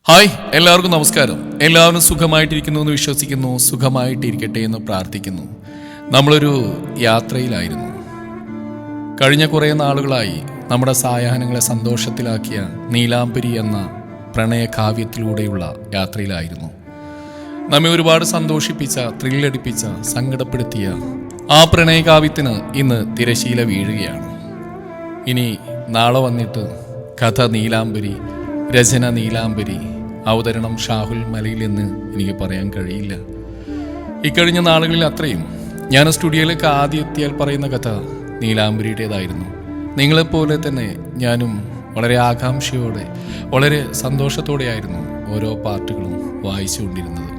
Hi, എല്ലാവർക്കും നമസ്കാരം. എല്ലാവരും സുഖമായിട്ടിരിക്കുന്നു എന്ന് വിശ്വസിക്കുന്നു, സുഖമായിട്ടിരിക്കട്ടെ എന്ന് പ്രാർത്ഥിക്കുന്നു. നമ്മളൊരു യാത്രയിലായിരുന്നു. കഴിഞ്ഞ കുറേ നാളുകളായി നമ്മുടെ സായാഹ്നങ്ങളെ സന്തോഷത്തിലാക്കിയ നീലാംബരി എന്ന പ്രണയകാവ്യത്തിലൂടെയുള്ള യാത്രയിലായിരുന്നു. നമ്മെ ഒരുപാട് സന്തോഷിപ്പിച്ച, ത്രില്ലടിപ്പിച്ച, സങ്കടപ്പെടുത്തിയ ആ പ്രണയകാവ്യത്തിന് ഇന്ന് തിരശീല വീഴുകയാണ്. ഇനി നാളെ വന്നിട്ട് കഥ നീലാംബരി, രചന നീലാംബരി, അവതരണം ഷാഹുൽ മലയിൽ എന്ന് എനിക്ക് പറയാൻ കഴിയില്ല. ഇക്കഴിഞ്ഞ നാളുകളിൽ അത്രയും ഞാൻ സ്റ്റുഡിയോയിലേക്ക് ആദ്യം എത്തിയാൽ പറയുന്ന കഥ നീലാംബരിയുടേതായിരുന്നു. നിങ്ങളെപ്പോലെ തന്നെ ഞാനും വളരെ ആകാംക്ഷയോടെ, വളരെ സന്തോഷത്തോടെയായിരുന്നു ഓരോ പാർട്ടുകളും വായിച്ചുകൊണ്ടിരുന്നത്.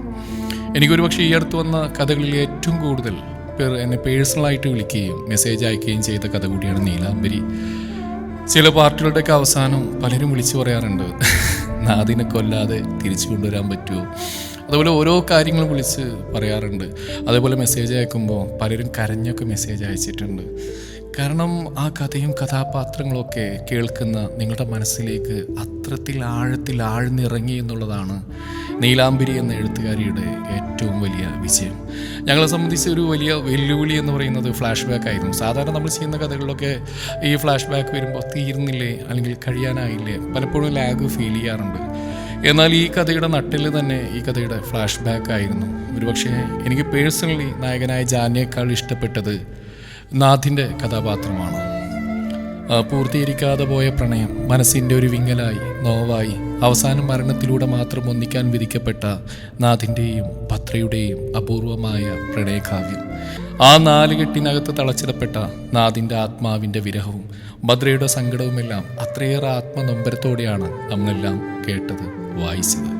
എനിക്കൊരു പക്ഷേ ഈ അടുത്ത് വന്ന കഥകളിൽ ഏറ്റവും കൂടുതൽ പേർ എന്നെ പേഴ്സണലായിട്ട് വിളിക്കുകയും മെസ്സേജ് അയക്കുകയും ചെയ്ത കഥ കൂടിയാണ് നീലാംബരി. ചില പാർട്ടികളുടെയൊക്കെ അവസാനം പലരും വിളിച്ചു പറയാറുണ്ട്, നാദിനെ കൊല്ലാതെ തിരിച്ചു കൊണ്ടുവരാൻ പറ്റുമോ? അതുപോലെ ഓരോ കാര്യങ്ങളും വിളിച്ച് പറയാറുണ്ട്. അതേപോലെ മെസ്സേജ് അയക്കുമ്പോൾ പലരും കരഞ്ഞൊക്കെ മെസ്സേജ് അയച്ചിട്ടുണ്ട്. കാരണം ആ കഥയും കഥാപാത്രങ്ങളൊക്കെ കേൾക്കുന്ന നിങ്ങളുടെ മനസ്സിലേക്ക് അത്രത്തിൽ ആഴത്തിൽ ആഴ്ന്നിറങ്ങി എന്നുള്ളതാണ് നീലാംബരി എന്ന എഴുത്തുകാരിയുടെ ഏറ്റവും വലിയ വിജയം. ഞങ്ങളെ സംബന്ധിച്ച് ഒരു വലിയ വെല്ലുവിളി എന്ന് പറയുന്നത് ഫ്ലാഷ് ബാക്ക് ആയിരുന്നു. സാധാരണ നമ്മൾ ചെയ്യുന്ന കഥകളിലൊക്കെ ഈ ഫ്ലാഷ് ബാക്ക് വരുമ്പോൾ തീർന്നില്ലേ അല്ലെങ്കിൽ കഴിയാനായില്ലേ, പലപ്പോഴും ലാഗ് ഫീൽ ചെയ്യാറുണ്ട്. എന്നാൽ ഈ കഥയുടെ നട്ടിൽ തന്നെ ഈ കഥയുടെ ഫ്ലാഷ് ബാക്ക് ആയിരുന്നു. ഒരുപക്ഷെ എനിക്ക് പേഴ്സണലി നായകനായ ജാനിയേക്കാൾ ഇഷ്ടപ്പെട്ടത് നാഥിൻ്റെ കഥാപാത്രമാണ്. പൂർത്തീകരിക്കാതെ പോയ പ്രണയം മനസ്സിൻ്റെ ഒരു വിങ്ങലായി, നോവായി, അവസാനം മരണത്തിലൂടെ മാത്രം ഒന്നിക്കാൻ വിധിക്കപ്പെട്ട നാഥിൻ്റെയും ഭദ്രയുടെയും അപൂർവമായ പ്രണയകാവ്യം. ആ നാലുകെട്ടിനകത്ത് തളച്ചിടപ്പെട്ട നാഥിൻ്റെ ആത്മാവിൻ്റെ വിരഹവും ഭദ്രയുടെ സങ്കടവുമെല്ലാം അത്രയേറെ ആത്മനൊമ്പരത്തോടെയാണ് നമ്മളെല്ലാം കേട്ടത്, വായിച്ചത്.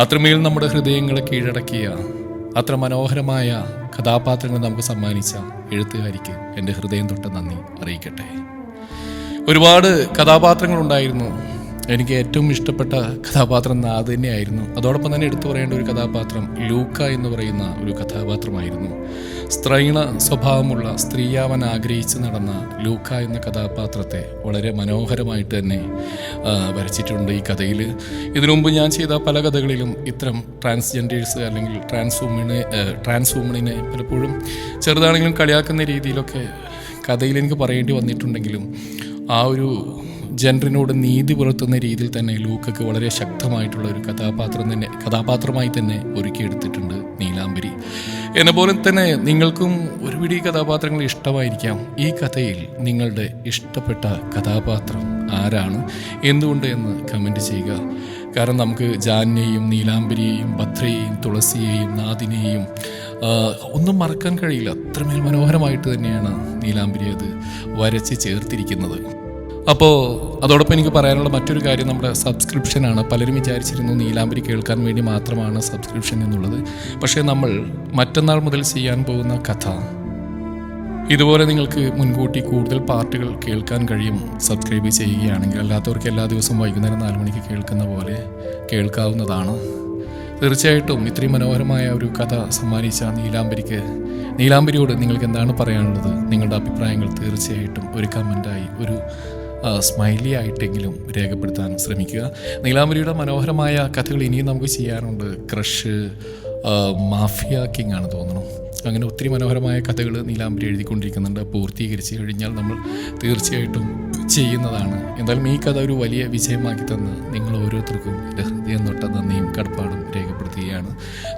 അത്രമേൽ നമ്മുടെ ഹൃദയങ്ങളെ കീഴടക്കിയ, അത്ര മനോഹരമായ കഥാപാത്രങ്ങൾ നമുക്ക് സമ്മാനിച്ച എഴുത്തുകാരിക്ക് എൻ്റെ ഹൃദയം തൊട്ട് നന്ദി അറിയിക്കട്ടെ. ഒരുപാട് കഥാപാത്രങ്ങളുണ്ടായിരുന്നു. എനിക്ക് ഏറ്റവും ഇഷ്ടപ്പെട്ട കഥാപാത്രം നാഥ് തന്നെയായിരുന്നു. അതോടൊപ്പം തന്നെ എടുത്തു പറയേണ്ട ഒരു കഥാപാത്രം ലൂക്ക എന്ന് പറയുന്ന ഒരു കഥാപാത്രമായിരുന്നു. സ്ത്രൈണ സ്വഭാവമുള്ള, സ്ത്രീയാവാൻ ആഗ്രഹിച്ച് നടന്ന ലൂക്ക എന്ന കഥാപാത്രത്തെ വളരെ മനോഹരമായിട്ട് തന്നെ വരച്ചിട്ടുണ്ട് ഈ കഥയിൽ. ഇതിനു മുമ്പ് ഞാൻ ചെയ്ത പല കഥകളിലും ഇത്തരം ട്രാൻസ്ജെൻഡേഴ്സ് അല്ലെങ്കിൽ ട്രാൻസ് വുമണിനെ പലപ്പോഴും ചെറുതാണെങ്കിലും കളിയാക്കുന്ന രീതിയിലൊക്കെ കഥയിൽ എനിക്ക് പറയേണ്ടി വന്നിട്ടുണ്ടെങ്കിലും ആ ഒരു ജെൻഡറിനോട് നീതി പുലർത്തുന്ന രീതിയിൽ തന്നെ ലൂക്കക്ക് വളരെ ശക്തമായിട്ടുള്ള ഒരു കഥാപാത്രമായി തന്നെ ഒരുക്കിയെടുത്തിട്ടുണ്ട് നീലാംബരി. എന്നെപ്പോലെ തന്നെ നിങ്ങൾക്കും ഒരുപിടി കഥാപാത്രങ്ങൾ ഇഷ്ടമായിരിക്കാം. ഈ കഥയിൽ നിങ്ങളുടെ ഇഷ്ടപ്പെട്ട കഥാപാത്രം ആരാണ്, എന്തുകൊണ്ട് എന്ന് കമൻറ്റ് ചെയ്യുക. കാരണം നമുക്ക് ജാനിനെയും നീലാംബരിയെയും ഭദ്രയെയും തുളസിയെയും നാദിനെയും ഒന്നും മറക്കാൻ കഴിയില്ല. അത്രമേൽ മനോഹരമായിട്ട് തന്നെയാണ് നീലാംബരി അത് വരച്ച് ചേർത്തിരിക്കുന്നത്. അപ്പോൾ അതോടൊപ്പം എനിക്ക് പറയാനുള്ള മറ്റൊരു കാര്യം നമ്മുടെ സബ്സ്ക്രിപ്ഷനാണ്. പലരും വിചാരിച്ചിരുന്നു നീലാംബരി കേൾക്കാൻ വേണ്ടി മാത്രമാണ് സബ്സ്ക്രിപ്ഷൻ എന്നുള്ളത്. പക്ഷേ നമ്മൾ മറ്റന്നാൾ മുതൽ ചെയ്യാൻ പോകുന്ന കഥ ഇതുപോലെ നിങ്ങൾക്ക് മുൻകൂട്ടി കൂടുതൽ പാർട്ടുകൾ കേൾക്കാൻ കഴിയും സബ്സ്ക്രൈബ് ചെയ്യുകയാണെങ്കിൽ. അല്ലാത്തവർക്ക് എല്ലാ ദിവസവും വൈകുന്നേരം 4 മണിക്ക് കേൾക്കുന്ന പോലെ കേൾക്കാവുന്നതാണ്. തീർച്ചയായിട്ടും ഇത്രയും മനോഹരമായ ഒരു കഥ സമ്മാനിച്ച നീലാംബരിയോട് നിങ്ങൾക്ക് എന്താണ് പറയാനുള്ളത്? നിങ്ങളുടെ അഭിപ്രായങ്ങൾ തീർച്ചയായിട്ടും ഒരു കമൻ്റായി, ഒരു സ്മൈലി ആയിട്ടെങ്കിലും രേഖപ്പെടുത്താൻ ശ്രമിക്കുക. നീലാംബരിയുടെ മനോഹരമായ കഥകൾ ഇനിയും നമുക്ക് ചെയ്യാനുണ്ട്. ക്രഷ്, മാഫിയ കിങ് ആണ് തോന്നുന്നു. അങ്ങനെ ഒത്തിരി മനോഹരമായ കഥകൾ നീലാംബരി എഴുതിക്കൊണ്ടിരിക്കുന്നുണ്ട്. പൂർത്തീകരിച്ച് കഴിഞ്ഞാൽ നമ്മൾ തീർച്ചയായിട്ടും ചെയ്യുന്നതാണ്. എന്തായാലും ഈ കഥ ഒരു വലിയ വിജയമാക്കി തന്ന് നിങ്ങൾ ഓരോരുത്തർക്കും എൻ്റെ ഹൃദയം തൊട്ട നന്ദിയും കടപ്പാടും രേഖപ്പെടുത്തുകയാണ്.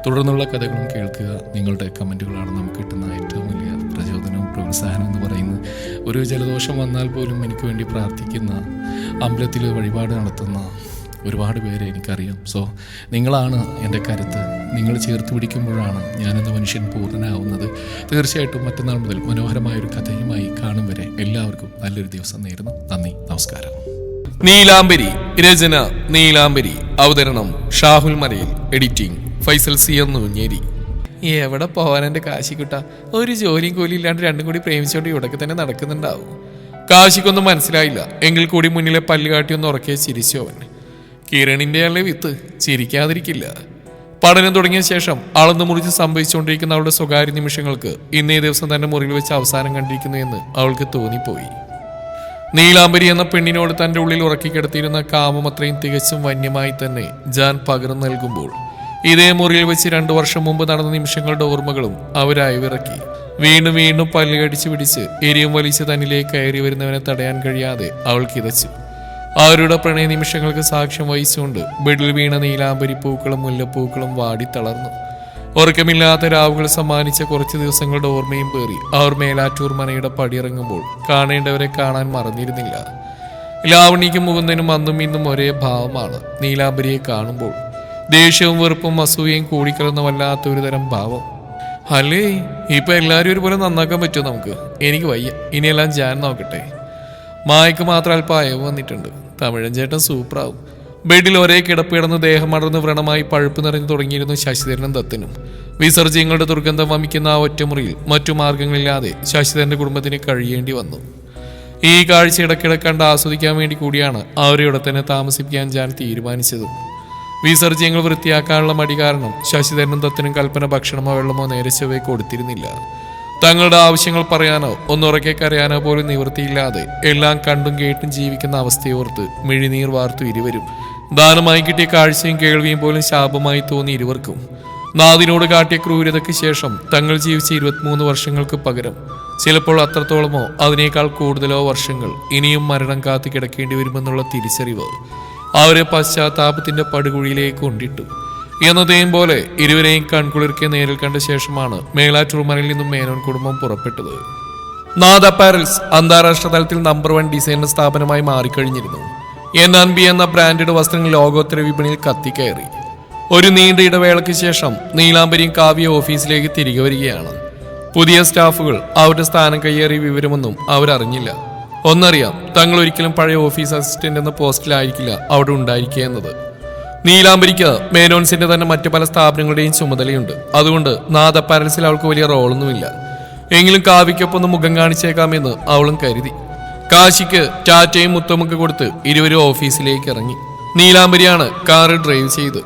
തുടർന്നുള്ള കഥകളും കേൾക്കുക. നിങ്ങളുടെ കമൻറ്റുകളാണ് നമുക്ക് കിട്ടുന്ന ഏറ്റവും വലിയ പ്രചോദനവും പ്രോത്സാഹനം എന്ന് പറയുന്നത്. ഒരു ജലദോഷം വന്നാൽ പോലും എനിക്ക് വേണ്ടി പ്രാർത്ഥിക്കുന്ന, അമ്പലത്തിൽ വഴിപാട് നടത്തുന്ന ഒരുപാട് പേരെ എനിക്കറിയാം. സോ നിങ്ങളാണ് എൻ്റെ കരുത്ത്. നിങ്ങൾ ചേർത്ത് പിടിക്കുമ്പോഴാണ് ഞാനെന്ന മനുഷ്യൻ പൂർണ്ണനാവുന്നത്. തീർച്ചയായിട്ടും മറ്റന്നാൾ മുതൽ മനോഹരമായൊരു കഥയുമായി കാണും വരെ എല്ലാവർക്കും നല്ലൊരു ദിവസം നേരുന്നു. നന്ദി, നമസ്കാരം. നീലാംബരി, രചന നീലാംബരി, അവതരണം ഷാഹുൽ മലയിൽ, എഡിറ്റിംഗ് ഫൈസൽ സി എന്നൂഞ്ഞേരി. എവിടെ പോകാൻ എൻ്റെ കാശിക്കുട്ട? ഒരു ജോലിയും കൂലിയും ഇല്ലാണ്ട് രണ്ടും കൂടി പ്രേമിച്ചുകൊണ്ട് ഇവിടൊക്കെ തന്നെ നടക്കുന്നുണ്ടാവും. കാശിക്കൊന്നും മനസ്സിലായില്ല. എങ്കിൽ കൂടി മുന്നിലെ പല്ലുകാട്ടി ഒന്ന് ഉറക്കെ ചിരിച്ചു അവൻ. കിരണിൻ്റെ ആളെ വിത്ത് ചിരിക്കാതിരിക്കില്ല. പഠനം തുടങ്ങിയ ശേഷം അളന്നു മുറിച്ച് സംഭവിച്ചുകൊണ്ടിരിക്കുന്ന അവളുടെ സ്വകാര്യ നിമിഷങ്ങൾക്ക് ഇന്നേ ദിവസം തന്നെ മുറിയിൽ വെച്ച് അവസാനം കണ്ടിരിക്കുന്നു എന്ന് അവൾക്ക് തോന്നിപ്പോയി. നീലാംബരി എന്ന പെണ്ണിനോട് തന്റെ ഉള്ളിൽ ഉറക്കിക്കിടത്തിയിരുന്ന കാമം അത്രയും തികച്ചും വന്യമായി തന്നെ ജാൻ പകർന്നു നൽകുമ്പോൾ ഇതേ മുറിയിൽ വെച്ച് 2 വർഷം മുമ്പ് നടന്ന നിമിഷങ്ങളുടെ ഓർമ്മകളും അവരയവിറക്കി. വീണ്ടും വീണ്ടും പല്ലുകടിച്ച് പിടിച്ച് എരിയും വലിച്ച് തന്നിലേക്ക് കയറി വരുന്നവനെ തടയാൻ കഴിയാതെ അവൾ കിതച്ചു. അവരുടെ പ്രണയ നിമിഷങ്ങൾക്ക് സാക്ഷ്യം വഹിച്ചുകൊണ്ട് ബെഡിൽ വീണ നീലാംബരി പൂക്കളും മുല്ലപ്പൂക്കളും വാടി തളർന്നു. ഉറക്കമില്ലാത്ത രാവുകൾ സമ്മാനിച്ച കുറച്ച് ദിവസങ്ങളുടെ ഓർമ്മയും പേറി അവർ മേലാറ്റൂർ മനയുടെ പടിയിറങ്ങുമ്പോൾ കാണേണ്ടവരെ കാണാൻ മറന്നിരുന്നില്ല. ലാവണിക്കും മുകുന്ദനും അന്നും ഇന്നും ഒരേ ഭാവമാണ്. നീലാംബരിയെ കാണുമ്പോൾ ദേഷ്യവും വെറുപ്പും അസൂയയും കൂടിക്കലർന്ന വല്ലാത്ത ഒരു തരം ഭാവം. അല്ലേ, ഇപ്പൊ എല്ലാവരും ഒരുപോലെ നന്നാക്കാൻ പറ്റുമോ നമുക്ക്? എനിക്ക് വയ്യ, ഇനിയെല്ലാം ഞാൻ നോക്കട്ടെ. മായക്ക് മാത്രം അല്പം അയവ് വന്നിട്ടുണ്ട്. തമിഴൻ ചേട്ടൻ സൂപ്പറാവും. ബെഡിൽ ഒരേ കിടപ്പ് കിടന്ന് ദേഹം അടർന്ന് വ്രണമായി പഴുപ്പ് നിറഞ്ഞു തുടങ്ങിയിരുന്നു ശശിധരനും ദത്തനും. വിസർജ്യങ്ങളുടെ ദുർഗന്ധം വമിക്കുന്ന ആ ഒറ്റമുറിയിൽ മറ്റു മാർഗങ്ങളില്ലാതെ ശശിധരന്റെ കുടുംബത്തിന് കഴിയേണ്ടി വന്നു. ഈ കാഴ്ച ഇടയ്ക്കിടെ കണ്ട് ആസ്വദിക്കാൻ വേണ്ടി കൂടിയാണ് അവരെ ഇവിടെ തന്നെ താമസിപ്പിക്കാൻ ഞാൻ തീരുമാനിച്ചത്. വിസർജ്യങ്ങൾ വൃത്തിയാക്കാനുള്ള മടി കാരണം ശശിധരനും ദത്തനും കൽപ്പന ഭക്ഷണമോ വെള്ളമോ നേരെ ചൊവ്വേ കൊടുത്തിരുന്നില്ല. തങ്ങളുടെ ആവശ്യങ്ങൾ പറയാനോ ഒന്നുറക്കെ കരയാനോ പോലും നിവൃത്തിയില്ലാതെ എല്ലാം കണ്ടും കേട്ടും ജീവിക്കുന്ന അവസ്ഥയോർത്ത് മിഴിനീർ വാർത്തു ഇരുവരും. ദാനമായി കിട്ടിയ കാഴ്ചയും കേൾവിയും പോലും ശാപമായി തോന്നി ഇരുവർക്കും. നാദിനോട് കാട്ടിയ ക്രൂരതയ്ക്ക് ശേഷം തങ്ങൾ ജീവിച്ച 23 വർഷങ്ങൾക്ക് പകരം ചിലപ്പോൾ അത്രത്തോളമോ അതിനേക്കാൾ കൂടുതലോ വർഷങ്ങൾ ഇനിയും മരണം കാത്തു കിടക്കേണ്ടി വരുമെന്നുള്ള തിരിച്ചറിവ് അവരെ പശ്ചാത്താപത്തിന്റെ പടുകുഴിയിലേക്ക് കൊണ്ടിട്ടു. എന്നതേയും പോലെ ഇരുവരെയും കൺകുളിർക്കെ നേരിൽ കണ്ട ശേഷമാണ് മേലാറ്റൂർ മനയിൽ നിന്നും മേനോൻ കുടുംബം പുറപ്പെട്ടത്. നാദ് അപ്പാരൽസ് അന്താരാഷ്ട്ര തലത്തിൽ നമ്പർ 1 ഡിസൈനർ സ്ഥാപനമായി മാറിക്കഴിഞ്ഞിരുന്നു. NNB എന്ന ബ്രാൻഡഡ് വസ്ത്രങ്ങൾ ലോകോത്തര വിപണിയിൽ കത്തിക്കയറി. ഒരു നീണ്ട ഇടവേളയ്ക്ക് ശേഷം നീലാംബരിയും കാവ്യ ഓഫീസിലേക്ക് തിരികെ വരികയാണ്. പുതിയ സ്റ്റാഫുകൾ അവരുടെ സ്ഥാനം കയ്യേറിയ വിവരമൊന്നും അവരറിഞ്ഞില്ല. ഒന്നറിയാം, തങ്ങൾ ഒരിക്കലും പഴയ ഓഫീസ് അസിസ്റ്റന്റ് എന്ന പോസ്റ്റിലായിരിക്കില്ല അവിടെ ഉണ്ടായിരിക്കുക എന്നത്. നീലാംബരിക്ക് മേനോൻസിന്റെ തന്നെ മറ്റു പല സ്ഥാപനങ്ങളുടെയും ചുമതലയുണ്ട്. അതുകൊണ്ട് നാദ് അപ്പാരൽസിൽ അവൾക്ക് വലിയ റോളൊന്നുമില്ല. എങ്കിലും കാവ്യയ്ക്കൊപ്പം ഒന്ന് മുഖം കാണിച്ചേക്കാമെന്ന് അവളും കരുതി. കാശിക്ക് ടാറ്റയും മുത്തമൊക്കെ കൊടുത്ത് ഇരുവരും ഓഫീസിലേക്ക് ഇറങ്ങി. നീലാംബരിയാണ് കാറ് ഡ്രൈവ് ചെയ്ത്.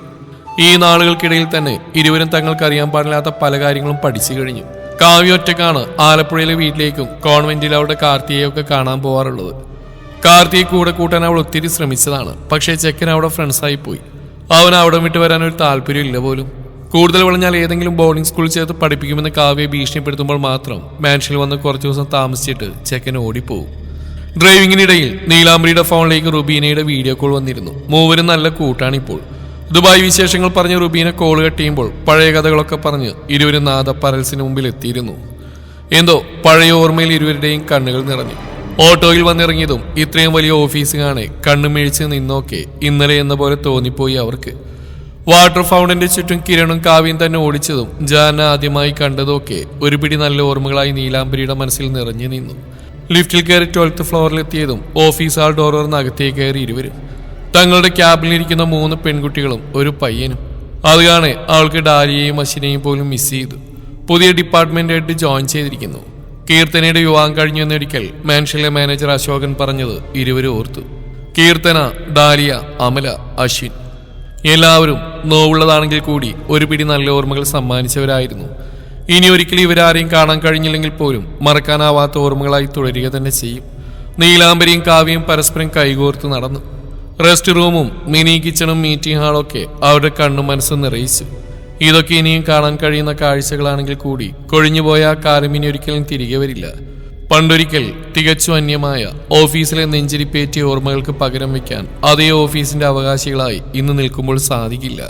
ഈ നാളുകൾക്കിടയിൽ തന്നെ ഇരുവരും തങ്ങൾക്ക് അറിയാൻ പാടില്ലാത്ത പല കാര്യങ്ങളും പഠിച്ചു കഴിഞ്ഞു. കാവ്യ ഒറ്റക്കാണ് ആലപ്പുഴയിലെ വീട്ടിലേക്കും കോൺവെന്റിൽ അവളുടെ കാർത്തികയൊക്കെ കാണാൻ പോവാറുള്ളത്. കാർത്തിയെ കൂടെ കൂട്ടാൻ അവൾ ഒത്തിരി ശ്രമിച്ചതാണ്. പക്ഷേ ചെക്കൻ അവിടെ ഫ്രണ്ട്സായി പോയി. അവൻ അവിടെ വിട്ട് വരാൻ ഒരു താല്പര്യമില്ല പോലും. കൂടുതൽ വളഞ്ഞാൽ ഏതെങ്കിലും ബോർഡിംഗ് സ്കൂളിൽ ചേർത്ത് പഠിപ്പിക്കുമെന്ന് കാവ്യയെ ഭീഷണിപ്പെടുത്തുമ്പോൾ മാത്രം മാൻഷനിൽ വന്ന് കുറച്ചു ദിവസം താമസിച്ചിട്ട് ചെക്കൻ ഓടിപ്പോവും. ഡ്രൈവിങ്ങിനിടയിൽ നീലാംബരിയുടെ ഫോണിലേക്ക് റുബീനയുടെ വീഡിയോ കോൾ വന്നിരുന്നു. മൂവരും നല്ല കൂട്ടാണിപ്പോൾ. ദുബായ് വിശേഷങ്ങൾ പറഞ്ഞ് റുബീന കോൾ കട്ട് ചെയ്യുമ്പോൾ പഴയ കഥകളൊക്കെ പറഞ്ഞ് ഇരുവരും നാദ് അപ്പാരൽസിന് മുമ്പിൽ എത്തിയിരുന്നു. എന്തോ പഴയ ഓർമ്മയിൽ ഇരുവരുടെയും കണ്ണുകൾ നിറഞ്ഞു. ഓട്ടോയിൽ വന്നിറങ്ങിയതും ഇത്രയും വലിയ ഓഫീസ് കാണെ കണ്ണു മേഴിച്ച് നിന്നോക്കെ ഇന്നലെ എന്ന പോലെ തോന്നിപ്പോയി അവർക്ക്. വാട്ടർ ഫൗണ്ടന്റെ ചുറ്റും കിരണും കാവ്യം തന്നെ ഓടിച്ചതും ജാന ആദ്യമായി കണ്ടതൊക്കെ ഒരു പിടി നല്ല ഓർമ്മകളായി നീലാംബരിയുടെ മനസ്സിൽ നിറഞ്ഞു നിന്നു. ലിഫ്റ്റിൽ കയറി 12th ഫ്ലോറിലെത്തിയതും ഓഫീസ് ആൾ ഡോർ തുറന്ന് അകത്തേക്ക് കയറി ഇരുവരും. തങ്ങളുടെ ക്യാബിലിരിക്കുന്ന 3 പെൺകുട്ടികളും ഒരു പയ്യനും. അത് കാണെ അവൾക്ക് ഡാലിയെയും അശ്വിനെയും പോലും മിസ് ചെയ്തു. പുതിയ ഡിപ്പാർട്ട്മെന്റായിട്ട് ജോയിൻ ചെയ്തിരിക്കുന്നു. കീർത്തനയുടെ വിവാഹം കഴിഞ്ഞു എന്നൊരിക്കൽ മാൻഷനിലെ മാനേജർ അശോകൻ പറഞ്ഞത് ഇരുവരും ഓർത്തു. കീർത്തന, ഡാലിയ, അമല, അശ്വിൻ എല്ലാവരും നോവുള്ളതാണെങ്കിൽ കൂടി ഒരു പിടി നല്ല ഓർമ്മകൾ സമ്മാനിച്ചവരായിരുന്നു. ഇനി ഒരിക്കലും ഇവരാരെയും കാണാൻ കഴിഞ്ഞില്ലെങ്കിൽ പോലും മറക്കാനാവാത്ത ഓർമ്മകളായി തുടരുക തന്നെ ചെയ്യും. നീലാംബരിയും കാവ്യയും പരസ്പരം കൈകോർത്ത് നടന്നു. റെസ്റ്റ് റൂമും മിനി കിച്ചണും മീറ്റിംഗ് ഹാളൊക്കെ അവരുടെ കണ്ണും മനസ്സും നിറയിച്ചു. ഇതൊക്കെ ഇനിയും കാണാൻ കഴിയുന്ന കാഴ്ചകളാണെങ്കിൽ കൂടി കൊഴിഞ്ഞുപോയ ആ കാലം ഇനി ഒരിക്കലും തിരികെ വരില്ല. പണ്ടൊരിക്കൽ തികച്ചു അന്യമായ ഓഫീസിലെ നെഞ്ചിരിപ്പേറ്റിയ ഓർമ്മകൾക്ക് പകരം വയ്ക്കാൻ അതേ ഓഫീസിന്റെ അവകാശികളായി ഇന്ന് നിൽക്കുമ്പോൾ സാധിക്കില്ല.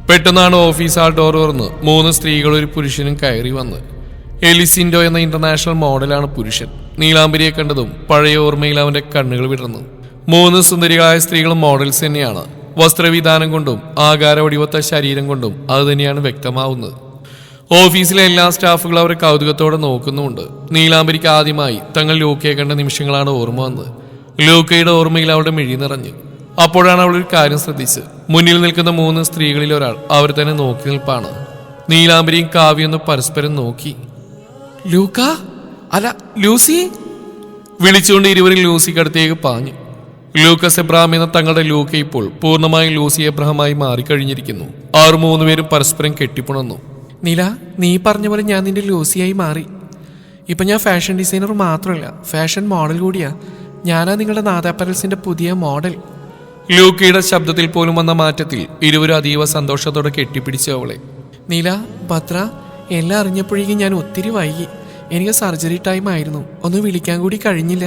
പെട്ടെന്നാണ് ഓഫീസ് ആൾ ഡോർ തുറന്ന് 3 സ്ത്രീകളും ഒരു പുരുഷനും കയറി വന്ന്. എലിസിൻഡോ എന്ന ഇന്റർനാഷണൽ മോഡലാണ് പുരുഷൻ. നീലാംബരിയെ കണ്ടതും പഴയ ഓർമ്മയിൽ അവന്റെ കണ്ണുകൾ വിടർന്നു. 3 സുന്ദരികളായ സ്ത്രീകളും മോഡൽസ് തന്നെയാണ്. വസ്ത്രവിധാനം കൊണ്ടും ആകാര വടിവത്ത ശരീരം കൊണ്ടും അത് തന്നെയാണ് വ്യക്തമാവുന്നത്. ഓഫീസിലെ എല്ലാ സ്റ്റാഫുകളും അവരെ കൗതുകത്തോടെ നോക്കുന്നുമുണ്ട്. നീലാംബരിക്ക് ആദ്യമായി തങ്ങൾ ലൂക്കയെ കണ്ട നിമിഷങ്ങളാണ് ഓർമ്മ വന്നത്. ലൂക്കയുടെ ഓർമ്മയിൽ അവളുടെ മിഴി നിറഞ്ഞു. അപ്പോഴാണ് അവളൊരു കാര്യം ശ്രദ്ധിച്ച്. മുന്നിൽ നിൽക്കുന്ന 3 സ്ത്രീകളിൽ ഒരാൾ അവർ തന്നെ നോക്കി നിൽപ്പാണ്. നീലാംബരിയും കാവ്യൊന്ന് പരസ്പരം നോക്കി. ലൂക്ക, അല്ല ലൂസി വിളിച്ചുകൊണ്ട് ഇരുവരും ലൂസിക്കടുത്തേക്ക് പാഞ്ഞു. ലൂക്കസ് എബ്രഹാം എന്ന തങ്ങളുടെ ലൂക്ക ഇപ്പോൾ പൂർണ്ണമായും ലൂസി എബ്രഹാമായി മാറിക്കഴിഞ്ഞിരിക്കുന്നു. 3 പേരും പരസ്പരം കെട്ടിപ്പുണർന്നു. നീല, നീ പറഞ്ഞ പോലെ ഞാൻ നിന്റെ ലൂസിയായി മാറി. ഇപ്പം ഞാൻ ഫാഷൻ ഡിസൈനർ മാത്രമല്ല, ഫാഷൻ മോഡൽ കൂടിയാ. ഞാനാ നിങ്ങളുടെ നാദാപ്പരൽസിന്റെ പുതിയ മോഡൽ. ലൂക്കയുടെ ശബ്ദത്തിൽ പോലും വന്ന മാറ്റത്തിൽ ഇരുവരും അതീവ സന്തോഷത്തോടെ കെട്ടിപ്പിടിച്ചു അവളെ. നീല, ഭദ്ര, എല്ലാം അറിഞ്ഞപ്പോഴേക്കും ഞാൻ ഒത്തിരി വൈകി. എനിക്ക് സർജറി ടൈം ആയിരുന്നു, ഒന്ന് വിളിക്കാൻ കൂടി കഴിഞ്ഞില്ല.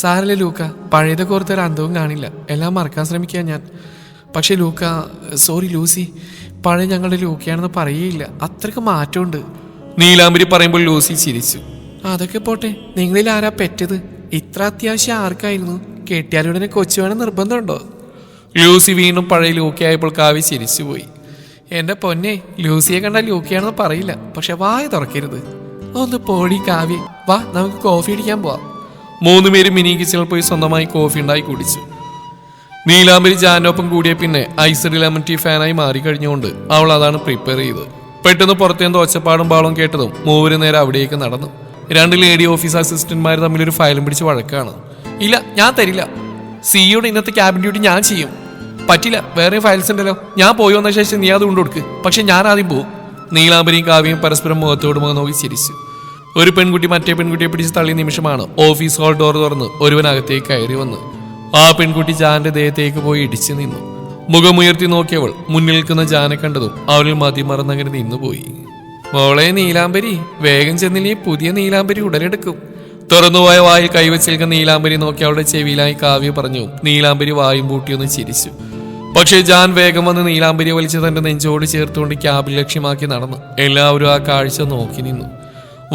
സാരല്ല ലൂക്ക, പഴയതൊക്കെ ഓർത്തൊരു അന്തവും കാണില്ല. എല്ലാം മറക്കാൻ ശ്രമിക്കുക ഞാൻ. പക്ഷെ ലൂക്ക, സോറി ലൂസി, പഴയ ഞങ്ങളുടെ ലൂക്കയാണെന്ന് പറയുകയില്ല, അത്രയ്ക്ക് മാറ്റമുണ്ട്. നീലാംബരി പറയുമ്പോൾ ലൂസി ചിരിച്ചു. അതൊക്കെ പോട്ടെ, നിങ്ങളിൽ ആരാ പെറ്റത്? ഇത്ര അത്യാവശ്യം ആർക്കായിരുന്നു? കെട്ടിയാലുടനെ കൊച്ചു വേണം നിർബന്ധമുണ്ടോ? ലൂസി വീണ്ടും പഴയ ലൂക്കയായപ്പോൾ കാവ്യ ചിരിച്ചുപോയി. എന്റെ പൊന്നെ, ലൂസിയെ കണ്ടാൽ ലൂക്കയാണെന്ന് പറയില്ല, പക്ഷെ വായ തുറക്കരുത്. ഒന്ന് പോടി കാവ്യ, വാ നമുക്ക് കോഫി അടിക്കാൻ പോവാം. 3 പേരും മിനി കിച്ചണിൽ പോയി സ്വന്തമായി കോഫി ഉണ്ടായി കുടിച്ചു. നീലാംബരി ജാനൊപ്പം കൂടിയ പിന്നെ ഐസ്ഡ് ലെമൺ ടീ ഫാനായി മാറിക്കഴിഞ്ഞുകൊണ്ട് അവൾ അതാണ് പ്രിപ്പയർ ചെയ്തത്. പെട്ടെന്ന് പുറത്തേന്തോ ഒച്ചപ്പാടും ബാളും കേട്ടതും മൂവര് നേരെ അവിടേക്ക് നടന്നു. 2 ലേഡി ഓഫീസ് അസിസ്റ്റന്റ്മാർ തമ്മിലൊരു ഫയലും പിടിച്ച് വഴക്കാണ്. ഇല്ല, ഞാൻ തരില്ല. സിഇയുടെ ഇന്നത്തെ ക്യാബിൻ ഡ്യൂട്ടി ഞാൻ ചെയ്യും. പറ്റില്ല, വേറെ ഫയൽസ് ഉണ്ടല്ലോ. ഞാൻ പോയി വന്ന ശേഷം നീ അത് കൊണ്ടുകൊടുക്ക്, പക്ഷെ ഞാൻ ആദ്യം പോവും. നീലാംബരിയും കാവ്യയും പരസ്പരം മുഖത്തോട് മുഖം നോക്കി ചിരിച്ചു. ഒരു പെൺകുട്ടി മറ്റേ പെൺകുട്ടിയെ പിടിച്ച് തള്ളിയ നിമിഷമാണ് ഓഫീസ് ഹാൾ ഡോർ തുറന്ന് ഒരുവനകത്തേക്ക് കയറി വന്ന് ആ പെൺകുട്ടി ജാന്റെ ദേഹത്തേക്ക് പോയി ഇടിച്ചു നിന്നു. മുഖമുയർത്തി നോക്കിയവൾ മുന്നിൽ നിൽക്കുന്ന ജാനെ കണ്ടതും അവളിൽ മതിമറന്നങ്ങനെ നിന്നുപോയി. മോളെ നീലാംബരി, വേഗം ചെന്നില്ലേ പുതിയ നീലാംബരി ഉടലെടുക്കും. തുറന്നുപോയ വായിൽ കൈവച്ചിരിക്കുന്ന നീലാംബരി നോക്കി അവളുടെ ചെവിയിലായി കാവ്യ പറഞ്ഞു. നീലാംബരി വായും പൂട്ടിയൊന്ന് ചിരിച്ചു. പക്ഷേ ജാൻ വേഗം വന്ന് നീലാംബരിയെ വലിച്ച് തന്റെ നെഞ്ചോട് ചേർത്തുകൊണ്ട് ക്യാബിൽ ലക്ഷ്യമാക്കി നടന്നു. എല്ലാവരും ആ കാഴ്ച നോക്കി നിന്നു.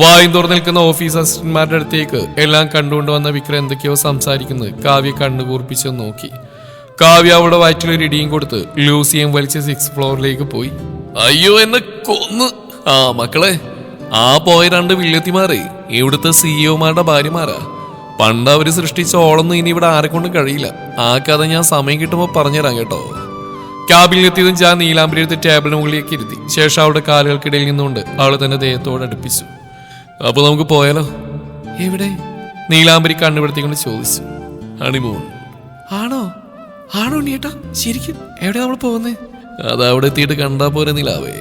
വായും തുറന്നു നിൽക്കുന്ന ഓഫീസ് അസിസ്റ്റന്റ്മാരുടെ അടുത്തേക്ക് എല്ലാം കണ്ടുകൊണ്ട് വന്ന വിക്രം എന്തൊക്കെയോ സംസാരിക്കുന്നത് കാവ്യ കണ്ണുകൂർപ്പിച്ചു നോക്കി. കാവ്യ അവളുടെ വയറ്റിലൊരു ഇടിയും കൊടുത്ത് ലൂസിയും വലിച്ച് 6th ഫ്ലോറിലേക്ക് പോയി. അയ്യോ, എന്നെ കൊന്ന്. ആ മക്കളെ, ആ പോയ 2 വില്ലത്തിമാരെ ഇവിടുത്തെ സിഇഒമാരുടെ ഭാര്യമാരാ. പണ്ട് അവര് സൃഷ്ടിച്ച ഓളൊന്നും ഇനി ഇവിടെ ആരെക്കൊണ്ടും കഴിയില്ല. ആ കഥ ഞാൻ സമയം കിട്ടുമ്പോൾ പറഞ്ഞുതരാം കേട്ടോ. ക്യാബിലെത്തിയതും ഞാൻ നീലാംബരി എടുത്ത് ടേബിളിന് മുകളിലേക്ക് ഇരുത്തി. ശേഷം അവളുടെ കാലുകൾക്കിടയിൽ നിന്നുകൊണ്ട് അവൾ തന്റെ ദേഹത്തോട് അടുപ്പിച്ചു. അപ്പൊ നമുക്ക് പോയാലോ? എവിടെ? നീലാംബരി കണ്ണുപിടുത്തിക്കൊണ്ട് ചോദിച്ചു. ഹണിമൂൺ. ആണോ? ആണോ ഉണ്ണിയേട്ടാ? ശരിക്കും എവിടെ നമ്മൾ പോകുന്നേ? അതവിടെ എത്തിയിട്ട് കണ്ടാ പോരെ നിലാവേ.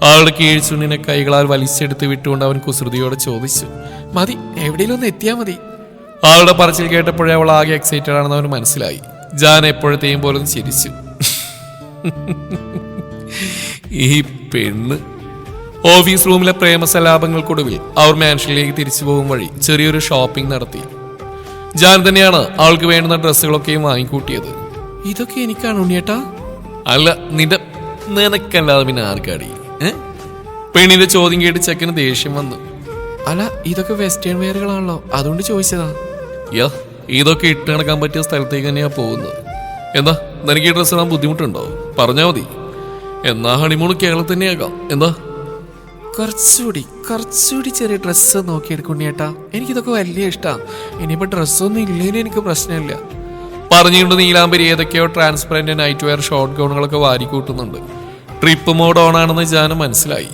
അവളുടെ കീഴ്ചുണ്ണിനെ കൈകളാൽ വലിച്ചെടുത്ത് വിട്ടുകൊണ്ട് അവൻ കുസൃതിയോടെ ചോദിച്ചു. മതി, എവിടെയെങ്കിലും ഒന്ന് എത്തിയാ മതി. അവളുടെ പറച്ചിൽ കേട്ടപ്പോഴേ അവൾ ആകെ എക്സൈറ്റഡ് ആണെന്ന് അവന് മനസ്സിലായി. ജാൻ എപ്പോഴത്തെയും പോലെ ചിരിച്ചു. ഈ പെണ്ണ്. ഓഫീസ് റൂമിലെ പ്രേമസലാപങ്ങൾക്കൊടുവിൽ അവർ മാൻഷനിലേക്ക് തിരിച്ചു പോകും വഴി ചെറിയൊരു ഷോപ്പിംഗ് നടത്തി. ജാൻ തന്നെയാണ് അവൾക്ക് വേണ്ടുന്ന ഡ്രസ്സുകളൊക്കെയും വാങ്ങിക്കൂട്ടിയത്. ഇതൊക്കെ എനിക്കാണ് ഉണ്ണിയേട്ടാ? അല്ല, നിനക്കല്ലാതെ പിന്നെ ആർക്കാടി? പെണ്ണിന്റെ ചോദ്യം കേട്ട് ചെക്കന് ദേഷ്യം വന്നു. അല്ല, ഇതൊക്കെ വെസ്റ്റേൺ വെയറുകളാണല്ലോ, അതുകൊണ്ട് ചോദിച്ചതാ. ഇതൊക്കെ ഇട്ട് നടക്കാൻ പറ്റിയ സ്ഥലത്തേക്ക് തന്നെയാ പോകുന്നത്. എന്താ, നിനക്ക് ഈ ഡ്രസ്സ് ഇടാൻ ബുദ്ധിമുട്ടുണ്ടോ? പറഞ്ഞാ മതി. എന്നാ ഹണിമൂൺ കേരളത്തിൽ തന്നെയാക്കാം. എന്താ, കുറച്ചുകൂടി ചെറിയ ഡ്രസ്സ് നോക്കിയെടുക്കുണ്ണിയേട്ടാ. എനിക്കിതൊക്കെ വലിയ ഇഷ്ടമാണ്. ഇനിയിപ്പോ ഡ്രസ്സൊന്നും ഇല്ലേലും എനിക്ക് പ്രശ്നമില്ല. പറഞ്ഞുകൊണ്ട് നീലാംബരി ഏതൊക്കെയോ ട്രാൻസ്പെറന്റ് നൈറ്റ് വെയർ ഷോർട്ട് ഗൗണുകളൊക്കെ വാരിക്കൂട്ടുന്നുണ്ട്. ട്രിപ്പ് മോഡ് ഓൺ ആണെന്ന് ജാന് മനസ്സിലായി.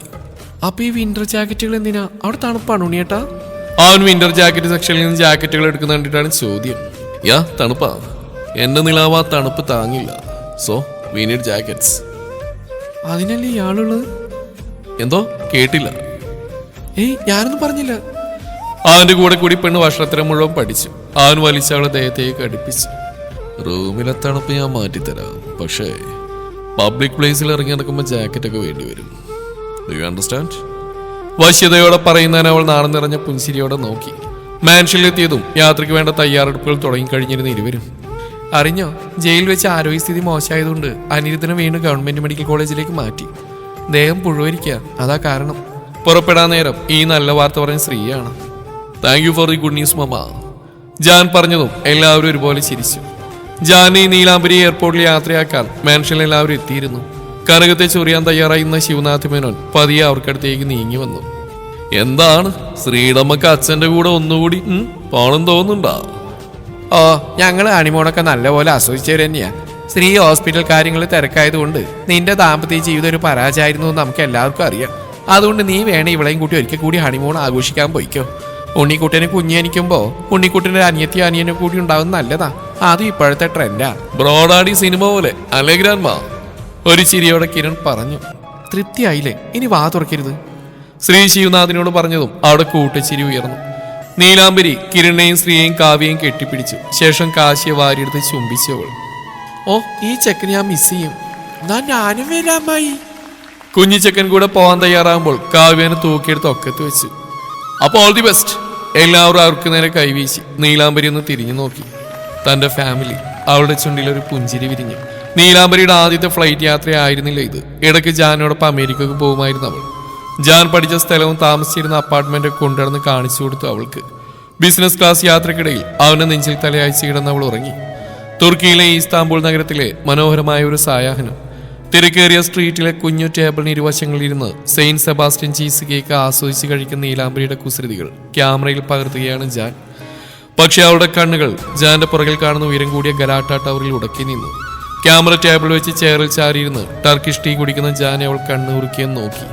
അപ്പൊ ഈ വിന്റർ ജാക്കറ്റുകൾ എന്തിനാ? അവിടെ തണുപ്പാണ് ഉണ്ണിയേട്ടാ? അവൻ വിന്റർ ജാക്കറ്റ് സെക്ഷനിൽ നിന്ന് ജാക്കറ്റുകൾ എടുക്കുന്ന കണ്ടിട്ടാണ് ചോദ്യം. തണുപ്പാ? എന്റെ നിലാവാ തണുപ്പ് താങ്ങില്ല. So we need jackets. അതിനല്ലേ ഇയാളുള്ളത്? എന്തോ കേട്ടില്ല. ഞാനൊന്നും പറഞ്ഞില്ല. അവന്റെ കൂടെ കൂടി പെണ്ണ് വർഷത്തിനെ മുഴുവൻ പഠിച്ചു. അവൻ വലിച്ച അവളെ ദേഹത്തേക്ക് അടുപ്പിച്ചു. റൂമിലെ തണുപ്പ് ഞാൻ മാറ്റിത്തരാം, പക്ഷേ പബ്ലിക് പ്ലേസിൽ ഇറങ്ങി നടക്കുമ്പോൾ ജാക്കറ്റൊക്കെ വേണ്ടി വരും. Do you understand? വശ്യതയോടെ പറയുന്നതിന് അവൾ നാണം നിറഞ്ഞ പുൻസിരിയോടെ നോക്കി. മാൻഷനിലെത്തിയതും യാത്രയ്ക്ക് വേണ്ട തയ്യാറെടുപ്പുകൾ തുടങ്ങിക്കഴിഞ്ഞിരുന്ന ഇരുവരും. അറിഞ്ഞോ, ജയിൽ വെച്ച് ആരോഗ്യസ്ഥിതി മോശമായതുകൊണ്ട് അനിരുദ്ധനെ വീണ്ടും ഗവൺമെന്റ് മെഡിക്കൽ കോളേജിലേക്ക് മാറ്റി. ദേഹം പുഴുവരിക്കുക, അതാ കാരണം. പുറപ്പെടാൻ നേരം ഈ നല്ല വാർത്ത പറഞ്ഞ സ്ത്രീയാണ്. Thank you for the good news mamma. Jaan പറഞ്ഞതും എല്ലാവരും ഒരുപോലെ ചിരിച്ചു. ജാനെ നീലാംബരി എയർപോർട്ടിൽ യാത്രയാക്കാൻ മാൻഷനിൽ എല്ലാവരും എത്തിയിരുന്നു. കനകത്തെ ചൊറിയാൻ തയ്യാറായിരുന്ന ശിവനാഥ് മേനോൻ പതിയെ അവർക്കടുത്തേക്ക് നീങ്ങി വന്നു. എന്താണ് ശ്രീടമ്മക്ക് അച്ഛന്റെ കൂടെ ഒന്നുകൂടി പോണം തോന്നുന്നുണ്ടാ? ഞങ്ങൾ ഹണിമൂണൊക്കെ നല്ലപോലെ ആസ്വദിച്ചവർ തന്നെയാ. സ്ത്രീ ഹോസ്പിറ്റൽ കാര്യങ്ങൾ തിരക്കായതുകൊണ്ട് നിന്റെ ദാമ്പത്യ ജീവിതം ഒരു പരാജയമായിരുന്നു എന്ന് നമുക്ക് എല്ലാവർക്കും അറിയാം. അതുകൊണ്ട് നീ വേണേ ഇവളെയും കൂട്ടി ഒരിക്കൽ കൂടി ഹണിമൂൺ ആഘോഷിക്കാൻ പോയിക്കോ. ഉണ്ണിക്കുട്ടനെ കുഞ്ഞിക്കുമ്പോ ഉണ്ണിക്കുട്ടന്റെ അനിയനും കൂടി ഉണ്ടാവുന്ന നല്ലതാ. അതും ഇപ്പോഴത്തെ ട്രെൻഡാ. ബ്രോഡാഡി സിനിമ പോലെ അല്ലേ ഗ്രാൻഡ്മ? ഒരു ചിരിയോടെ കിരൺ പറഞ്ഞു. തൃപ്തിയായില്ലേ? ഇനി വാ തുറക്കരുത്. ശ്രീ ശിവനാഥിനോട് പറഞ്ഞതും അവിടെ കൂട്ടച്ചിരി ഉയർന്നു. നീലാംബരി കിരണിനെയും ശ്രീയെയും കാവ്യയും കെട്ടിപ്പിടിച്ചു. ശേഷം കാശിയെ വാരിയെടുത്ത് ചുംബിച്ചവൾ. ഓ, ഈ ചെക്കന് ഞാൻ മിസ് ചെയ്യും. ഞാനും വരാമായി. കുഞ്ഞു ചെക്കൻ കൂടെ പോകാൻ തയ്യാറാകുമ്പോൾ കാവ്യനെ തൂക്കിയെടുത്ത് ഒക്കത്ത് വെച്ചു. അപ്പോൾ ഓൾ ദി ബെസ്റ്റ്. എല്ലാവരും അവർക്ക് നേരെ കൈവീശി. നീലാംബരി ഒന്ന് തിരിഞ്ഞു നോക്കി. തന്റെ ഫാമിലി. അവളുടെ ചുണ്ടിൽ ഒരു പുഞ്ചിരി വിരിഞ്ഞു. നീലാംബരിയുടെ ആദ്യത്തെ ഫ്ലൈറ്റ് യാത്രയായിരുന്നില്ല ഇത്. ഇടയ്ക്ക് ജാനോടൊപ്പം അമേരിക്കക്ക് പോകുമായിരുന്നു അവൾ. ജാൻ പഠിച്ച സ്ഥലവും താമസിച്ചിരുന്ന അപ്പാർട്ട്മെന്റ് കൊണ്ടുവന്ന് കാണിച്ചു കൊടുത്തു അവൾക്ക്. ബിസിനസ് ക്ലാസ് യാത്രക്കിടയിൽ അവന്റെ നെഞ്ചിൽ തലയാഴ്ച കിടന്ന് അവൾ ഉറങ്ങി. തുർക്കിയിലെ ഇസ്താംബുൾ നഗരത്തിലെ മനോഹരമായ ഒരു സായാഹ്നം. തിരക്കേറിയ സ്ട്രീറ്റിലെ കുഞ്ഞു ടേബിളിന് ഇരുവശങ്ങളിലിരുന്ന് സെയിന്റ് സെബാസ്റ്റ്യൻ ചീസ് കേക്ക് ആസ്വദിച്ച് കഴിക്കുന്ന നീലാംബരിയുടെ കുസൃതികൾ ക്യാമറയിൽ പകർത്തുകയാണ് ജാൻ. പക്ഷെ അവളുടെ കണ്ണുകൾ ജാന്റെ പുറകിൽ കാണുന്ന ഉയരം കൂടിയ ഗലാട്ട ടവറിൽ ഉടക്കി നിന്നു. ക്യാമറ ടേബിൾ വെച്ച് ചെയറിൽ ചാരിയിരുന്ന് ടർക്കിഷ് ടീ കുടിക്കുന്ന ജാനെ അവൾ കണ്ണുറുക്കിയെന്ന് നോക്കി.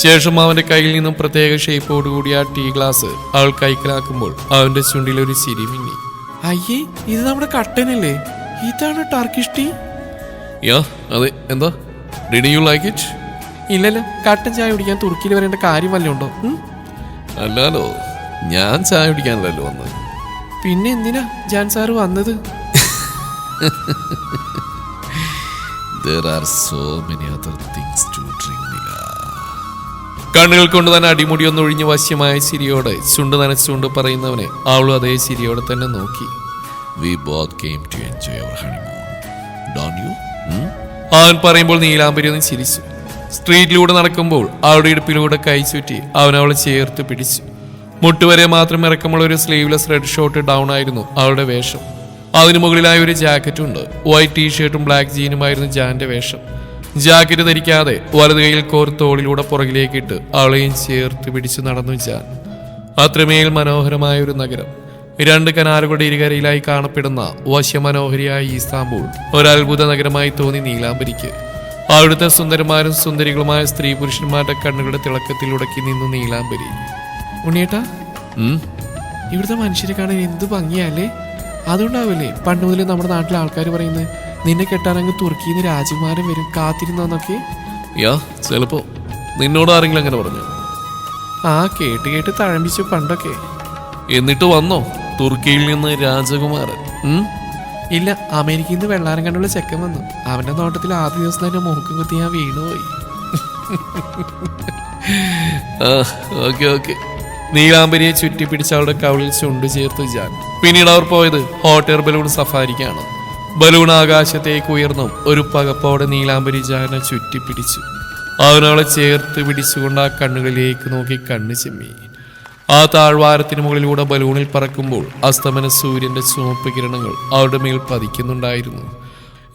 ശേഷം അവന്റെ കയ്യിൽ നിന്നും പ്രത്യേക ഷേപ്പോടുകൂടിയ ആ ടീ ഗ്ലാസ് അവൾ കൈക്കലാക്കുമ്പോൾ അവന്റെ ചുണ്ടിൽ ഒരു ചിരി മിന്നി. അയ്യേ, ഇത് നമ്മുടെ കട്ടനല്ലേ? ഇതാണ് ടർക്കിഷ് ടീ? യാ അതെ. എന്താ, ഡിഡ് യു ലൈക്ക് ഇറ്റ്? ഇല്ലല്ലോ, കട്ടൻ ചായ കുടിക്കാൻ തുർക്കിയിൽ വരേണ്ട കാര്യം വല്ലതും ഉണ്ടോ? അല്ലാലോ, ഞാൻ ചായ കുടിക്കാനല്ലോ വന്നത്. പിന്നെ എന്തിനാ ജാൻ സാറ് വന്നത്? There are so many other things to drink, Nila. കണ്ണുകൾ കൊണ്ട് തന്നെ അടിമുടിയൊന്ന് ഒഴിഞ്ഞ് വശ്യമായ ചിരിയോടെ ചുണ്ട് നനച്ചുകൊണ്ട് പറയുന്നവനെ അവളും അതേ ചിരിയോടെ തന്നെ നോക്കി. We both came to enjoy our honeymoon, don't you? അവൻ പറയുമ്പോൾ നീലാംബരി ഒന്ന് ചിരിച്ചു. സ്ട്രീറ്റിലൂടെ നടക്കുമ്പോൾ അവളുടെ ഇടുപ്പിലൂടെ കൈ ചുറ്റി അവൻ അവളെ ചേർത്ത് പിടിച്ചു. മുട്ടുവരെ മാത്രം ഇറക്കമുള്ള ഒരു സ്ലീവ്ലെസ് റെഡ് ഷോർട്ട് ഡൗൺ ആയിരുന്നു അവളുടെ വേഷം. അതിനു മുകളിലായി ഒരു ജാക്കറ്റും ഉണ്ട്. വൈറ്റ് ടീഷർട്ടും ബ്ലാക്ക് ജീനുമായിരുന്നു ജാന്റെ വേഷം. ജാക്കറ്റ് ധരിക്കാതെ വലത് കൈയിൽ കോർത്തോളിലൂടെ പുറകിലേക്കിട്ട് അവളെയും ചേർത്ത് പിടിച്ചു നടന്നു ജാൻ. അത്രമേൽ മനോഹരമായ ഒരു നഗരം. 2 കനാലുകളുടെ ഇരുകരയിലായി കാണപ്പെടുന്ന വശ്യമനോഹരിയായ ഇസ്താംബൂൾ ഒരത്ഭുത നഗരമായി തോന്നി നീലാംബരിക്ക്. അവിടുത്തെ സുന്ദരന്മാരും സുന്ദരികളുമായ സ്ത്രീ പുരുഷന്മാരുടെ കണ്ണുകളുടെ തിളക്കത്തിൽ ഉടക്കി നിന്നു നീലാംബരി. ഉണ്ണിയേട്ടാ, ഇവിടുത്തെ മനുഷ്യരെ കാണാൻ എന്ത് ഭംഗിയല്ലേ? അതുകൊണ്ടാവില്ലേ പണ്ട് മുതൽ നമ്മുടെ നാട്ടിലെ ആൾക്കാർ പറയുന്നത് നിന്നെ കെട്ടാനങ്ങ് തുർക്കിയിൽ നിന്ന് രാജകുമാരൻ വരും കാത്തിരുന്നോന്നൊക്കെ? യാ, ചിലപ്പോ നിന്നോട് ആരെങ്കിലും അങ്ങനെ പറഞ്ഞു? ആ, കേട്ട് കേട്ട് തഴമ്പിച്ചു പണ്ടൊക്കെ. എന്നിട്ട് വന്നോ തുർക്കിയിൽ നിന്ന് രാജകുമാരൻ? ഇല്ല, അമേരിക്കയിൽ നിന്ന് വെള്ളാരം കണ്ടുള്ള ചെക്കൻ വന്നു. അവന്റെ നോട്ടത്തിൽ ആദ്യ ദിവസം തന്നെ മൂക്കും കുത്തി ഞാൻ വീണുപോയി. ഓക്കെ. നീലാംബരിയെ ചുറ്റിപ്പിടിച്ച് അവളുടെ കവിളിൽ ചുണ്ടു ചേർത്ത് ജാൻ. പിന്നീട് അവർ പോയത് ഹോട്ട് എയർ ബലൂൺ സഫാരിക്കാണ്. ബലൂൺ ആകാശത്തേക്ക് ഉയർന്നും ഒരു പകപ്പോടെ നീലാംബരി ജാനെ ചുറ്റിപ്പിടിച്ചു. അവനവളെ ചേർത്ത് പിടിച്ചുകൊണ്ട് ആ കണ്ണുകളിലേക്ക് നോക്കി കണ്ണു ചെമ്മി. ആ താഴ്വാരത്തിന് മുകളിലൂടെ ബലൂണിൽ പറക്കുമ്പോൾ അസ്തമന സൂര്യന്റെ ചുവപ്പ് കിരണങ്ങൾ അവരുടെ മേൽ പതിക്കുന്നുണ്ടായിരുന്നു.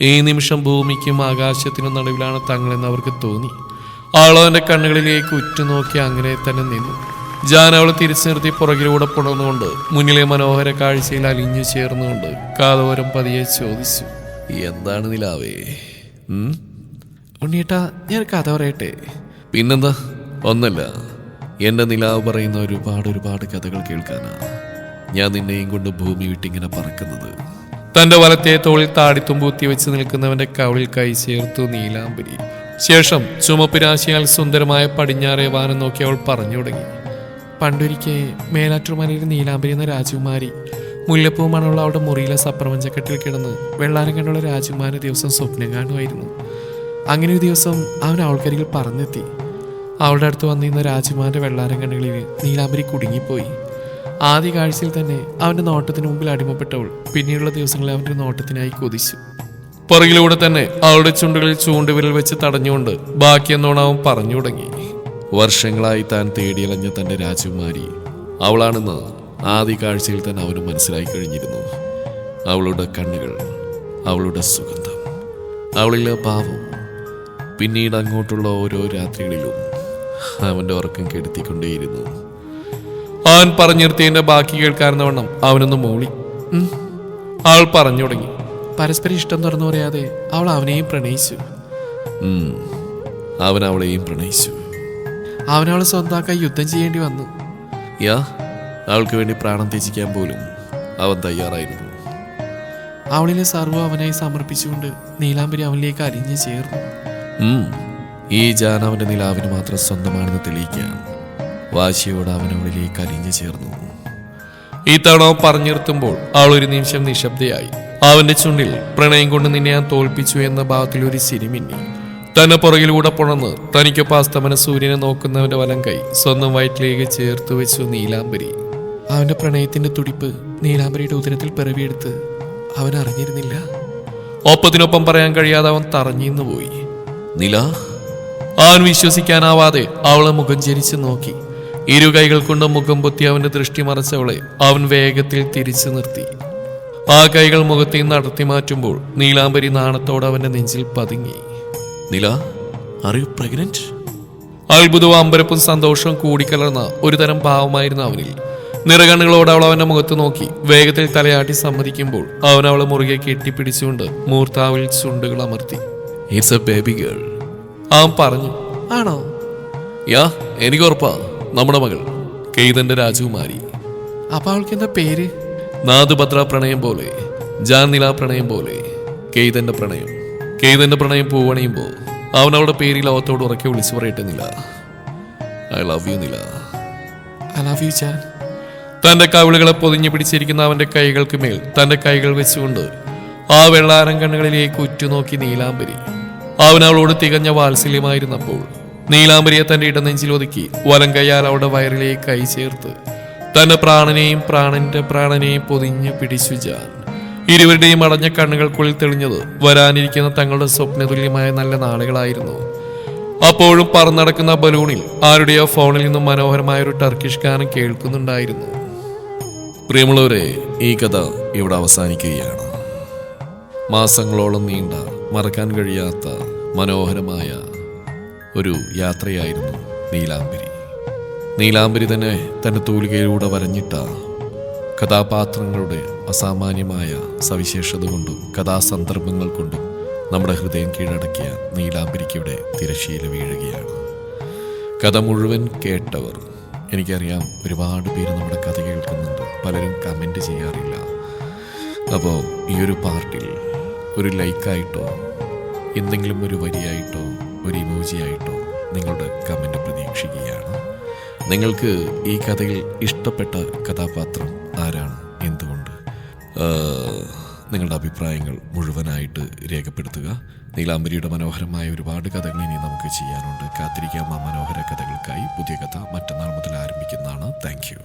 ഈ നിമിഷം ഭൂമിക്കും ആകാശത്തിനും നടുവിലാണ് തങ്ങളെന്ന് അവർക്ക് തോന്നി. അവളവന്റെ കണ്ണുകളിലേക്ക് ഉറ്റുനോക്കി അങ്ങനെ തന്നെ നിന്നു. ജാൻ അവളെ തിരിച്ചു നിർത്തി പുറകിലൂടെ പുണർന്നുകൊണ്ട് മുന്നിലെ മനോഹര കാഴ്ചയിൽ അലിഞ്ഞു ചേർന്നുകൊണ്ട് കാതോരം പതിയെ ചോദിച്ചു, എന്താണ് നിലാവേ? ഉണ്ണിയേട്ടാ, ഞാൻ കഥ പറയട്ടെ? പിന്നെന്താ, ഒന്നല്ല, എന്റെ നിലാവ് പറയുന്ന ഒരുപാട് കഥകൾ കേൾക്കാനാ ഞാൻ നിന്നെയും കൊണ്ട് ഭൂമി വിട്ടിങ്ങനെ പറക്കുന്നത്. തന്റെ വലത്തെ തോളിൽ താടിത്തുമ്പൂത്തി വെച്ച് നിൽക്കുന്നവന്റെ കവിളിൽ കൈ ചേർത്തു നീലാംബരി. ശേഷം ചുമപ്പ് രാശിയാൽ സുന്ദരമായ പടിഞ്ഞാറേ വാനം നോക്കി അവൾ പറഞ്ഞു തുടങ്ങി. പണ്ടൊരിക്കൽ മേലാറ്റൂർമലയിൽ നീലാംബരി എന്ന രാജകുമാരി മുല്ലപ്പൂ മണമുള്ള അവളുടെ മുറിയിലെ സപ്രപഞ്ചക്കെട്ടിൽ കിടന്ന് വെള്ളാരം കണ്ടുള്ള രാജകുമാരി ദിവസം സ്വപ്നം കാണുമായിരുന്നു. അങ്ങനെ ഒരു ദിവസം അവൻ അവൾക്കരികിൽ പറന്നെത്തി. അവളുടെ അടുത്ത് വന്നിരുന്ന രാജകുമാരന്റെ വെള്ളാരം കണ്ണുകളിൽ നീലാംബരി കുടുങ്ങിപ്പോയി. ആദ്യ കാഴ്ചയിൽ തന്നെ അവന്റെ നോട്ടത്തിന് മുമ്പിൽ അടിമപ്പെട്ടവൾ പിന്നീടുള്ള ദിവസങ്ങളിൽ അവന്റെ നോട്ടത്തിനായി കൊതിച്ചു. പുറകിലൂടെ തന്നെ അവളുടെ ചുണ്ടുകളിൽ ചൂണ്ടുവിരൽ വെച്ച് തടഞ്ഞുകൊണ്ട് ബാക്കിയെന്നോണം അവൻ പറഞ്ഞു തുടങ്ങി. വർഷങ്ങളായി താൻ തേടിയലഞ്ഞ തന്റെ രാജകുമാരി അവളാണെന്ന് ആദ്യ കാഴ്ചയിൽ തന്നെ അവന് മനസ്സിലായി കഴിഞ്ഞിരുന്നു. അവളുടെ കണ്ണുകൾ, അവളുടെ സുഗന്ധം, അവളിലെ ഭാവം. പിന്നീട് അങ്ങോട്ടുള്ള ഓരോ രാത്രികളിലും അവന്റെ ഉറക്കം കെടുത്തിക്കൊണ്ടേയിരുന്നു. അവൻ പറഞ്ഞിർത്തിയതിന്റെ ബാക്കി കേൾക്കാറുന്നവണ്ണം അവനൊന്ന് മൂളി. അവൾ പറഞ്ഞു തുടങ്ങി. പരസ്പരം ഇഷ്ടം തുറന്നു പറയാതെ അവൾ അവനെയും പ്രണയിച്ചു. അവൻ അവളെയും പ്രണയിച്ചു. അവനവളെ സ്വന്തമാക്കാൻ യുദ്ധം ചെയ്യേണ്ടി വന്നു. അവൾക്ക് വേണ്ടി പ്രാണം ത്യജിക്കാൻ പോലും അവൻ തയ്യാറായിരുന്നു. അവളിലെ സർവ്വം അവനായി സമർപ്പിച്ചുകൊണ്ട് നീലാംബരി അവനിലേക്ക് അലിഞ്ഞു ചേർന്നു. ഈ ജാൻ അവന്റെ നിലാവിന് മാത്രം സ്വന്തമാണെന്ന് തെളിയിക്കാൻ വാശിയോട് അവൻ അവളിലേക്ക് അലിഞ്ഞു ചേർന്നു. ഈ തവണ അവൻ പറഞ്ഞു നിർത്തുമ്പോൾ അവൾ ഒരു നിമിഷം നിശബ്ദയായി. അവന്റെ ചുണ്ടിൽ പ്രണയം കൊണ്ട് നിന്നെ ഞാൻ തോൽപ്പിച്ചു എന്ന ഭാവത്തിൽ ഒരു ചിരിമിന്നി. തന്നെ പുറകിലൂടെ പുണർന്ന് തനിക്കൊപ്പം അസ്തമന സൂര്യനെ നോക്കുന്നവന്റെ വലം കൈ സ്വന്തം വയറ്റിലേക്ക് ചേർത്ത് വെച്ചു നീലാംബരി. അവന്റെ പ്രണയത്തിന്റെ തുടിപ്പ് നീലാംബരിയുടെ ഉദരത്തിൽ പിറവിയെടുത്ത് അവൻ അറിഞ്ഞിരുന്നില്ല. ഒപ്പത്തിനൊപ്പം പറയാൻ കഴിയാതെ അവൻ തറഞ്ഞിന്നു പോയി. നില. അവൻ വിശ്വസിക്കാനാവാതെ അവളെ മുഖം ചരിച്ചു നോക്കി. ഇരു കൈകൾ കൊണ്ട് മുഖം പൊത്തി അവന്റെ ദൃഷ്ടി മറച്ചവളെ അവൻ വേഗത്തിൽ തിരിച്ചു നിർത്തി. ആ കൈകൾ മുഖത്തിൽ നിന്ന് അടർത്തി മാറ്റുമ്പോൾ നീലാംബരി നാണത്തോടെ അവന്റെ നെഞ്ചിൽ പതുങ്ങി. നില, ആർ യു പ്രഗ്നന്റ്? അത്ഭുതവും അമ്പരപ്പും സന്തോഷവും കൂടിക്കലർന്ന ഒരു തരം ഭാവമായിരുന്നു അവനിൽ. നിറകണ്ണുകളോട് അവൾ അവന്റെ മുഖത്ത് നോക്കി വേഗത്തിൽ തലയാട്ടി സമ്മതിക്കുമ്പോൾ അവൻ അവളെ മുറുകെ കെട്ടിപ്പിടിച്ചുകൊണ്ട് മൂർത്താവിൽ ചുണ്ടുകൾ അമർത്തി. ഇറ്റ്സ് എ ബേബി ഗേൾ, അവൻ പറഞ്ഞു. ആണോ? യാ, എനിക്ക് ഉറപ്പാ. നമ്മുടെ മകൾ കെയ്തന്റെ രാജകുമാരി. അപ്പൊ അവൾക്ക് എന്താ പേര്? നാദുഭദ്ര പ്രണയം പോലെ, ജാൻ നില പ്രണയം പോലെ, കെയ്തന്റെ പ്രണയം. കെയ്തന്റെ പ്രണയം പൂവണിയുമ്പോ അവൻ അവളുടെ പേര് ലോകത്തോട് ഉറക്കെ വിളിച്ചു പറയട്ടെ നില. ഐ ലവ് യു നില. I love you Jan. തന്റെ കവിളുകളെ പൊതിഞ്ഞു പിടിച്ചിരിക്കുന്ന അവന്റെ കൈകൾക്ക് മേൽ തന്റെ കൈകൾ വെച്ചുകൊണ്ട് ആ വെള്ളാരം കണ്ണുകളിലേക്ക് ഉറ്റുനോക്കി നീലാംബരി. അവൻ അവളോട് തികഞ്ഞ വാത്സല്യമായിരുന്നപ്പോൾ നീലാംബരിയെ തന്റെ ഇടനെഞ്ചിൽ ഒതുക്കി വലം കൈയാൽ അവളുടെ വയറിലേക്ക് കൈ ചേർത്ത് തന്റെ പ്രാണനെയും പ്രാണന്റെ പ്രാണനെയും പൊതിഞ്ഞു പിടിച്ചു ജാൻ. ഇരുവരുടെയും അടഞ്ഞ കണ്ണുകൾക്കുള്ളിൽ തെളിഞ്ഞത് വരാനിരിക്കുന്ന തങ്ങളുടെ സ്വപ്നതുല്യമായ നല്ല നാളുകളായിരുന്നു. അപ്പോഴും പറന്നടക്കുന്ന ബലൂണിൽ ആരുടെയോ ഫോണിൽ നിന്നും മനോഹരമായ ഒരു ടർക്കിഷ് ഗാനം കേൾക്കുന്നുണ്ടായിരുന്നു. പ്രിയമുള്ളവരെ, ഈ കഥ ഇവിടെ അവസാനിക്കുകയാണ്. മാസങ്ങളോളം നീണ്ട മറക്കാൻ കഴിയാത്ത മനോഹരമായ ഒരു യാത്രയായിരുന്നു നീലാംബരി. നീലാംബരി തന്നെ തൻ്റെ തൂലികയിലൂടെ വരഞ്ഞിട്ട കഥാപാത്രങ്ങളുടെ അസാമാന്യമായ സവിശേഷത കൊണ്ടും കഥാസന്ദർഭങ്ങൾ കൊണ്ടും നമ്മുടെ ഹൃദയം കീഴടക്കിയ നീലാംബരിക്കയുടെ തിരശ്ശീല വീഴുകയാണ്. കഥ മുഴുവൻ കേട്ടവർ, എനിക്കറിയാം ഒരുപാട് പേര് നമ്മുടെ കഥ കേൾക്കുന്നുണ്ട്, പലരും കമൻറ്റ് ചെയ്യാറില്ല. അപ്പോൾ ഈ ഒരു പാർട്ടിൽ ഒരു ലൈക്കായിട്ടോ എന്തെങ്കിലും ഒരു വരിയായിട്ടോ ഒരു ഇമോജിയായിട്ടോ നിങ്ങളുടെ കമൻറ്റ് പ്രതീക്ഷിക്കുകയാണ്. നിങ്ങൾക്ക് ഈ കഥയിൽ ഇഷ്ടപ്പെട്ട കഥാപാത്രം ആരാണ്, എന്തുകൊണ്ട്? നിങ്ങളുടെ അഭിപ്രായങ്ങൾ മുഴുവനായിട്ട് രേഖപ്പെടുത്തുക. നീലാംബരിയുടെ മനോഹരമായ ഒരുപാട് കഥകൾ ഇനി നമുക്ക് ചെയ്യാനുണ്ട്. കാത്തിരിക്കാം ആ മനോഹര കഥകൾക്കായി. പുതിയ കഥ മറ്റന്നാൾ മുതൽ ആരംഭിക്കുന്നതാണ്. Thank you.